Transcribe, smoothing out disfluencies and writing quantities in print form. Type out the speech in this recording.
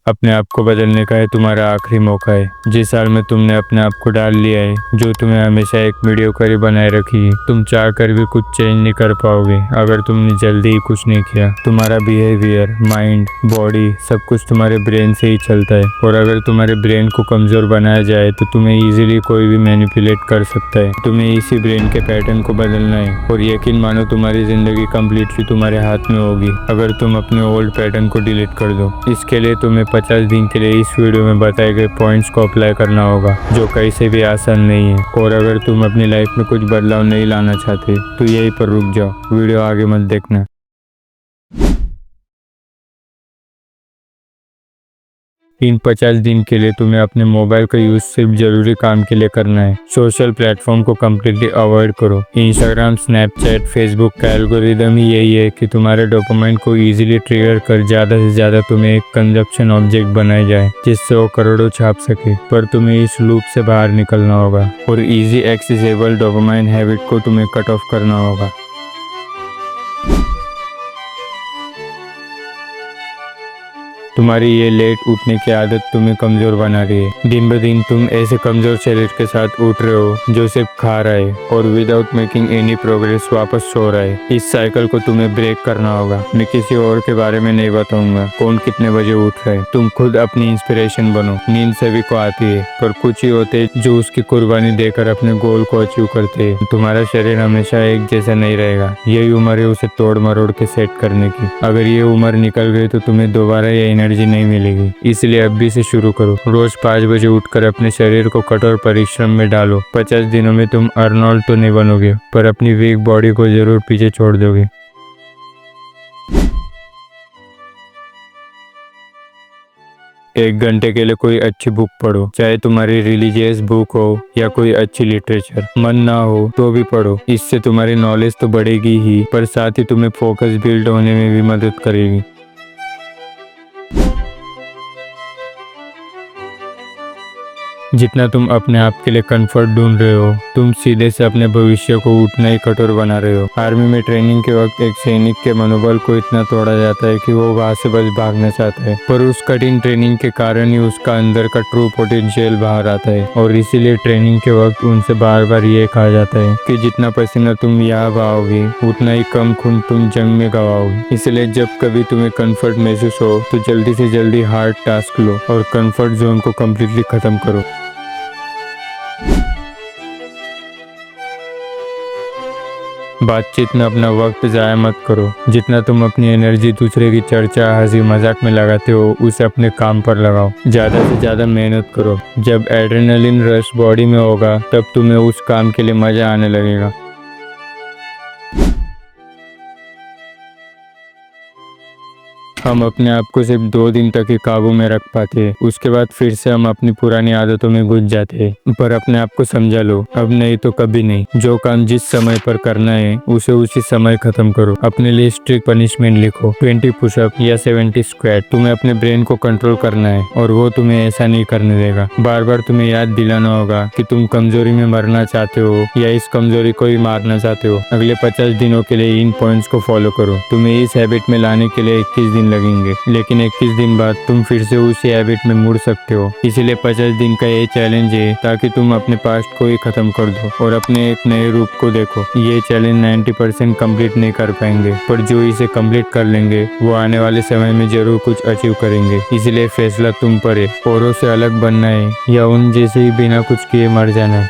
अपने आप को बदलने का है तुम्हारा आखिरी मौका है। जिस साल में तुमने अपने आप को डाल लिया है, जो तुम्हें हमेशा एक मीडियोक्री बनाए रखी है, तुम चाह कर भी कुछ चेंज नहीं कर पाओगे अगर तुमने जल्दी ही कुछ नहीं किया। तुम्हारा बिहेवियर, माइंड, बॉडी सब कुछ तुम्हारे ब्रेन से ही चलता है, और अगर तुम्हारे ब्रेन को कमजोर बनाया जाए तो तुम्हें इजीली कोई भी मैनिपुलेट कर सकता है। तुम्हें इसी ब्रेन के पैटर्न को बदलना है, और यकीन मानो तुम्हारी जिंदगी कम्प्लीटली तुम्हारे हाथ में होगी अगर तुम अपने ओल्ड पैटर्न को डिलीट कर दो। इसके लिए तुम्हें 50 दिन के लिए इस वीडियो में बताए गए पॉइंट्स को अप्लाई करना होगा, जो कहीं से भी आसान नहीं है। और अगर तुम अपनी लाइफ में कुछ बदलाव नहीं लाना चाहते तो यहीं पर रुक जाओ, वीडियो आगे मत देखना। इन 50 दिन के लिए तुम्हें अपने मोबाइल का यूज सिर्फ जरूरी काम के लिए करना है। सोशल प्लेटफॉर्म को कम्प्लीटली अवॉइड करो। इंस्टाग्राम, स्नैपचैट, फेसबुक का एल्गोरिदम ही यही है कि तुम्हारे डोपामाइन को इजीली ट्रिगर कर ज्यादा से ज्यादा तुम्हें एक कंजप्शन ऑब्जेक्ट बनाया जाए, जिससे वो करोड़ों छाप सके। पर तुम्हें इस लूप से बाहर निकलना होगा, और इजी एक्सेसिबल डोपामाइन हैबिट को तुम्हें कट ऑफ करना होगा। तुम्हारी ये लेट उठने की आदत तुम्हें कमजोर बना रही है। दिन ब दिन तुम ऐसे कमजोर शरीर के साथ उठ रहे हो जो सिर्फ खा रहा है और विदाउट मेकिंग एनी प्रोग्रेस वापस सो रहा है। इस साइकिल को तुम्हें ब्रेक करना होगा। मैं किसी और के बारे में नहीं बताऊंगा कौन कितने बजे उठ रहा है। तुम खुद अपनी इंस्पिरेशन बनो। नींद सभी को आती है, पर कुछ ही होते जो उसकी कुर्बानी देकर अपने गोल को अचीव करते हैं। तुम्हारा शरीर हमेशा एक जैसा नहीं रहेगा। यही उम्र है उसे तोड़ मरोड़ के सेट करने की। अगर ये उम्र निकल गई तो तुम्हें दोबारा ये एनर्जी नहीं मिलेगी। इसलिए अभी से शुरू करो। रोज 5 बजे उठकर अपने शरीर को कठोर परिश्रम में डालो। 50 दिनों में तुम अर्नोल्ड तो नहीं बनोगे, पर अपनी वीक बॉडी को जरूर पीछे छोड़ दोगे। एक घंटे के लिए कोई अच्छी बुक पढ़ो, चाहे तुम्हारी रिलीजियस बुक हो या कोई अच्छी लिटरेचर। मन ना हो तो भी पढ़ो। इससे तुम्हारी नॉलेज तो बढ़ेगी ही, पर साथ ही तुम्हें फोकस बिल्ड होने में भी मदद करेगी। जितना तुम अपने आप के लिए कंफर्ट ढूंढ रहे हो, तुम सीधे से अपने भविष्य को उतना ही कठोर बना रहे हो। आर्मी में ट्रेनिंग के वक्त एक सैनिक के मनोबल को इतना तोड़ा जाता है कि वो वहां से बस भागना चाहता है, पर उस कठिन ट्रेनिंग के कारण ही उसका अंदर का ट्रू पोटेंशियल बाहर आता है। और इसीलिए ट्रेनिंग के वक्त उनसे बार बार ये कहा जाता है कि जितना पसीना तुम यहाँ बहाओगे उतना ही कम खून तुम जंग में गवाओगे। इसलिए जब कभी तुम्हें कंफर्ट महसूस हो तो जल्दी से जल्दी हार्ड टास्क लो और कंफर्ट जोन को कम्प्लीटली खत्म करो। बातचीत में अपना वक्त जाया मत करो। जितना तुम अपनी एनर्जी दूसरे की चर्चा, हंसी मजाक में लगाते हो, उसे अपने काम पर लगाओ। ज्यादा से ज्यादा मेहनत करो। जब एड्रेनलिन रश बॉडी में होगा तब तुम्हें उस काम के लिए मजा आने लगेगा। हम अपने आप को सिर्फ 2 दिन तक ही काबू में रख पाते हैं, उसके बाद फिर से हम अपनी पुरानी आदतों में घुस जाते हैं। पर अपने आप को समझा लो, अब नहीं तो कभी नहीं। जो काम जिस समय पर करना है उसे उसी समय खत्म करो। अपने लिए स्ट्रिक्ट पनिशमेंट लिखो, 20 पुशअप या 70 स्क्वाट। तुम्हें अपने ब्रेन को कंट्रोल करना है और वो तुम्हें ऐसा नहीं करने देगा। बार बार तुम्हें याद दिलाना होगा कि तुम कमजोरी में मरना चाहते हो या इस कमजोरी को ही मारना चाहते हो। अगले 50 दिनों के लिए इन पॉइंट्स को फॉलो करो। तुम्हें इस हैबिट में लाने के लिए 21 दिन लगेंगे, लेकिन 21 दिन बाद तुम फिर से उसी हैबिट में मुड़ सकते हो। इसीलिए 50 दिन का ये चैलेंज है ताकि तुम अपने पास्ट को ही खत्म कर दो और अपने एक नए रूप को देखो। ये चैलेंज 90% कंप्लीट नहीं कर पाएंगे, पर जो इसे कंप्लीट कर लेंगे वो आने वाले समय में जरूर कुछ अचीव करेंगे। इसलिए फैसला तुम पर है, औरों से अलग बनना है या उन जैसे ही बिना कुछ किए मर जाना है।